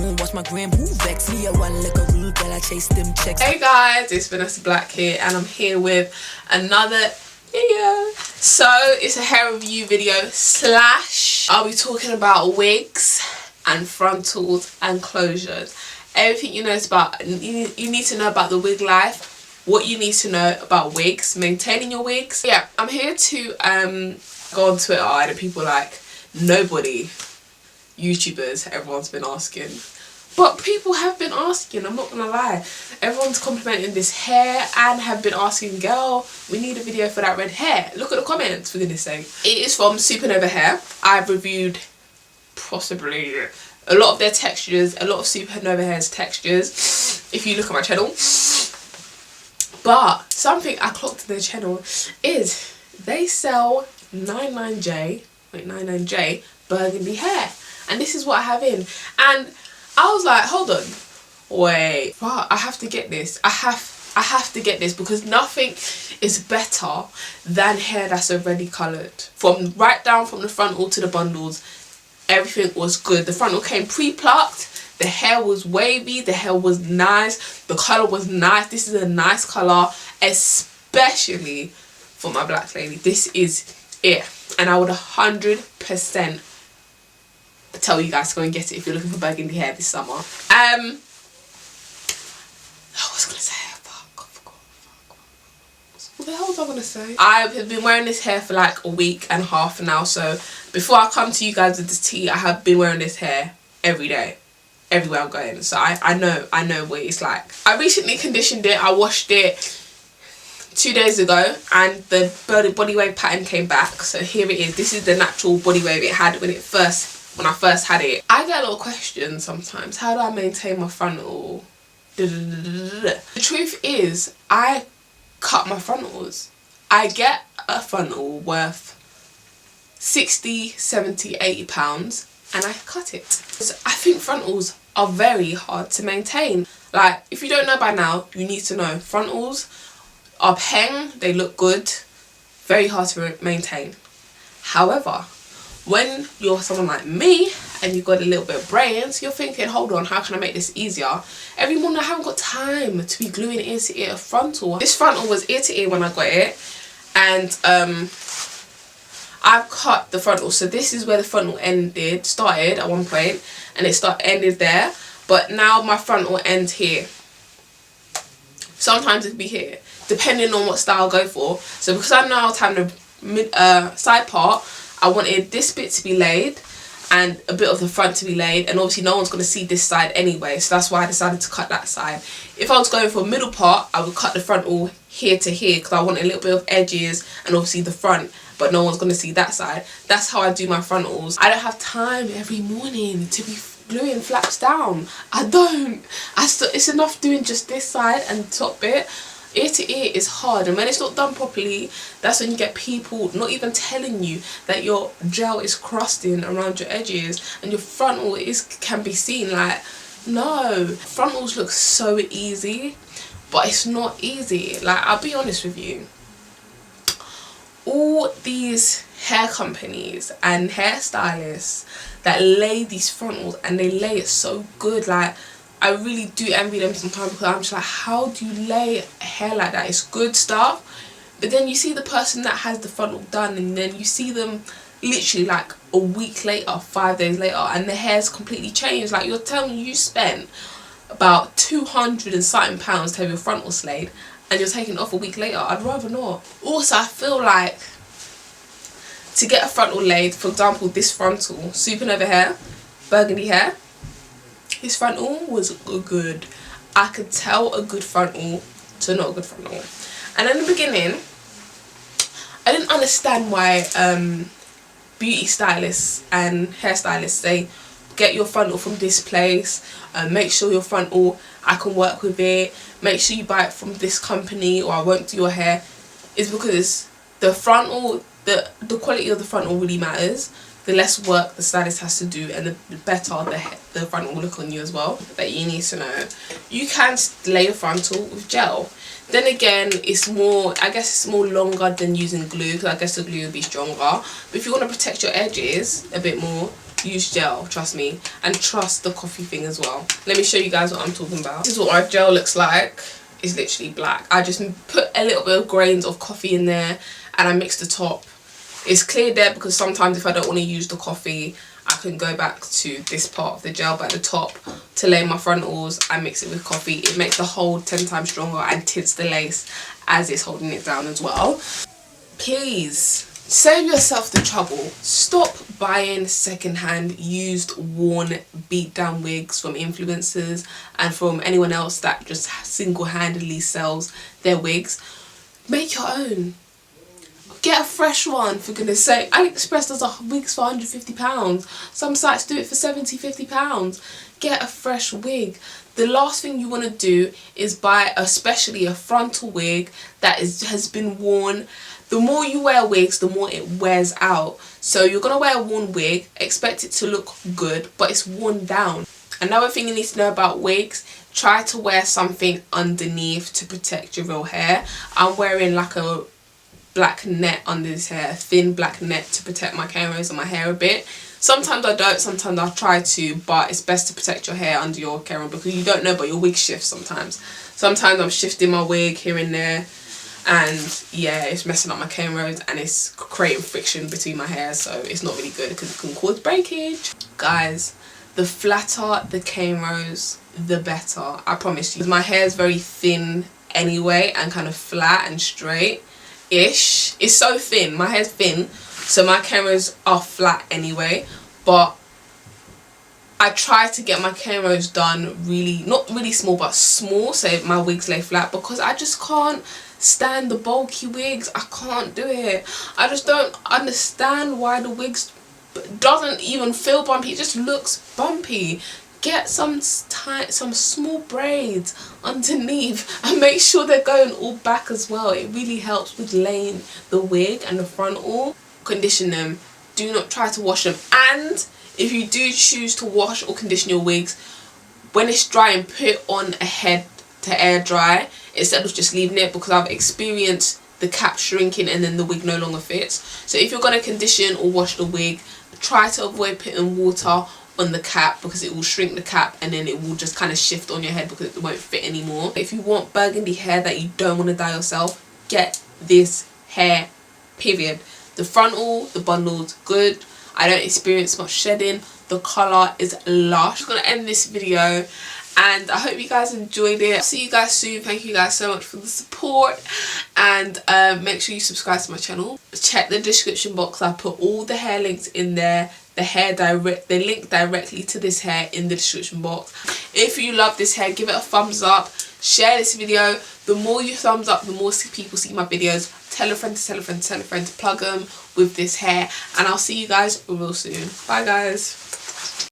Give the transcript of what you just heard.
home, watch my gram, who vex me? I want like a rude girl, I chase them checks. Hey guys, it's Vanessa Black here, and I'm here with another video. So it's a hair review video slash I'll be talking about wigs and frontals and closures. Everything you know about, you need to know about the wig life, what you need to know about wigs, maintaining your wigs. Yeah, I'm here to go on Twitter and people like nobody, YouTubers, everyone's been asking. But people have been asking, I'm not gonna lie. Everyone's complimenting this hair and have been asking, girl, we need a video for that red hair. Look at the comments, for goodness sake. It is from Supernova hair. I've reviewed possibly a lot of their textures, a lot of Supernova hair's textures, if you look at my channel. But something I clocked in their channel is they sell 99J Burgundy hair. And this is what I have in. And I was like, hold on, wait, wow, I have to get this. I have to get this because nothing is better than hair that's already coloured. From right down from the frontal to the bundles, everything was good. The frontal came pre-plucked, the hair was wavy, the hair was nice, the colour was nice. This is a nice colour, especially for my black lady. This is it. And I would 100% tell you guys to go and get it if you're looking for burgundy hair this summer. I was gonna say, what the hell was I gonna say? I have been wearing this hair for like a week and a half now, so before I come to you guys with this tea, I have been wearing this hair every day, everywhere I'm going. So I know what it's like. I recently conditioned it. I washed it 2 days ago and the body wave pattern came back. So here it is. This is the natural body wave it had when I first had it. I get a lot of questions sometimes. How do I maintain my frontal? The truth is, I cut my frontals. I get a frontal worth 60, 70, 80 pounds and I cut it. So I think frontals are very hard to maintain. Like, if you don't know by now, you need to know. Frontals are peng, they look good, very hard to maintain. However, when you're someone like me and you've got a little bit of brains, you're thinking, hold on, how can I make this easier? Every morning I haven't got time to be gluing ear to ear a frontal. This frontal was ear to ear when I got it, and I've cut the frontal. So this is where the frontal started at one point, and it ended there. But now my frontal ends here. Sometimes it'll be here, depending on what style I go for. So because I now have the side part, I wanted this bit to be laid and a bit of the front to be laid, and obviously no one's going to see this side anyway, so that's why I decided to cut that side. If I was going for a middle part, I would cut the frontal here to here because I want a little bit of edges and obviously the front, but no one's going to see that side. That's how I do my frontals. I don't have time every morning to be gluing flaps down. I don't. It's enough doing just this side and the top bit. Ear to ear is hard, and when it's not done properly, that's when you get people not even telling you that your gel is crusting around your edges and your frontal can be seen. Like, no, frontals look so easy, but it's not easy. Like, I'll be honest with you, all these hair companies and hairstylists that lay these frontals, and they lay it so good, like, I really do envy them sometimes because I'm just like, how do you lay hair like that? It's good stuff. But then you see the person that has the frontal done, and then you see them literally like a week later, 5 days later, and the hair's completely changed. Like, you're telling me you spent about 200 and something pounds to have your frontal slayed and you're taking it off a week later. I'd rather not. Also, I feel like to get a frontal laid, for example, this frontal, Supernova hair, burgundy hair, his frontal was good. I could tell a good frontal to not a good frontal. And in the beginning, I didn't understand why beauty stylists and hairstylists say, get your frontal from this place, make sure your frontal, I can work with it, make sure you buy it from this company or I won't do your hair. Is because the frontal, the quality of the frontal really matters. The less work the stylist has to do, and the better the frontal will look on you as well. That you need to know. You can lay a frontal with gel. Then again, it's more, I guess it's more longer than using glue, because I guess the glue will be stronger. But if you want to protect your edges a bit more, use gel, trust me, and trust the coffee thing as well. Let me show you guys what I'm talking about. This is what our gel looks like. It's literally black. I just put a little bit of grains of coffee in there and I mix the top. It's clear there because sometimes if I don't want to use the coffee, I can go back to this part of the gel, but at the top to lay my frontals, I mix it with coffee. It makes the hold 10 times stronger and tints the lace as it's holding it down as well. Please save yourself the trouble. Stop buying secondhand, used, worn, beat down wigs from influencers and from anyone else that just single-handedly sells their wigs. Make your own. Get a fresh one, for goodness sake. AliExpress does wigs for £150. Some sites do it for £50. Get a fresh wig. The last thing you want to do is buy especially a frontal wig that has been worn. The more you wear wigs, the more it wears out. So you're going to wear a worn wig, expect it to look good, but it's worn down. Another thing you need to know about wigs, try to wear something underneath to protect your real hair. I'm wearing like a black net under this hair, a thin black net to protect my cornrows and my hair a bit. Sometimes I don't, sometimes I'll try to, but it's best to protect your hair under your cornrow because you don't know, but your wig shifts sometimes. Sometimes I'm shifting my wig here and there, and yeah, it's messing up my cornrows and it's creating friction between my hair, so it's not really good because it can cause breakage. Guys, the flatter the cornrows, the better, I promise you. My hair is very thin anyway and kind of flat and straight ish. It's so thin, my hair's thin, so my cornrows are flat anyway, but I try to get my cornrows done really, not really small, but small, so my wigs lay flat, because I just can't stand the bulky wigs. I can't do it. I just don't understand why the wigs doesn't even feel bumpy. It just looks bumpy. Get some small braids underneath and make sure they're going all back as well. It really helps with laying the wig and the frontal. Condition them. Do not try to wash them. And if you do choose to wash or condition your wigs, when it's drying, put on a head to air dry instead of just leaving it, because I've experienced the cap shrinking and then the wig no longer fits. So if you're going to condition or wash the wig, try to avoid putting water on the cap because it will shrink the cap and then it will just kind of shift on your head because it won't fit anymore. If you want burgundy hair that you don't want to dye yourself, get this hair, period. The frontal, the bundle's good. I don't experience much shedding. The colour is lush. I'm going to end this video and I hope you guys enjoyed it. I'll see you guys soon. Thank you guys so much for the support, and make sure you subscribe to my channel. Check the description box. I put all the hair links in there. The link directly to this hair in the description box. If you love this hair, give it a thumbs up, share this video. The more you thumbs up, the more people see my videos. Tell a friend to tell a friend to tell a friend to plug them with this hair, and I'll see you guys real soon. Bye guys.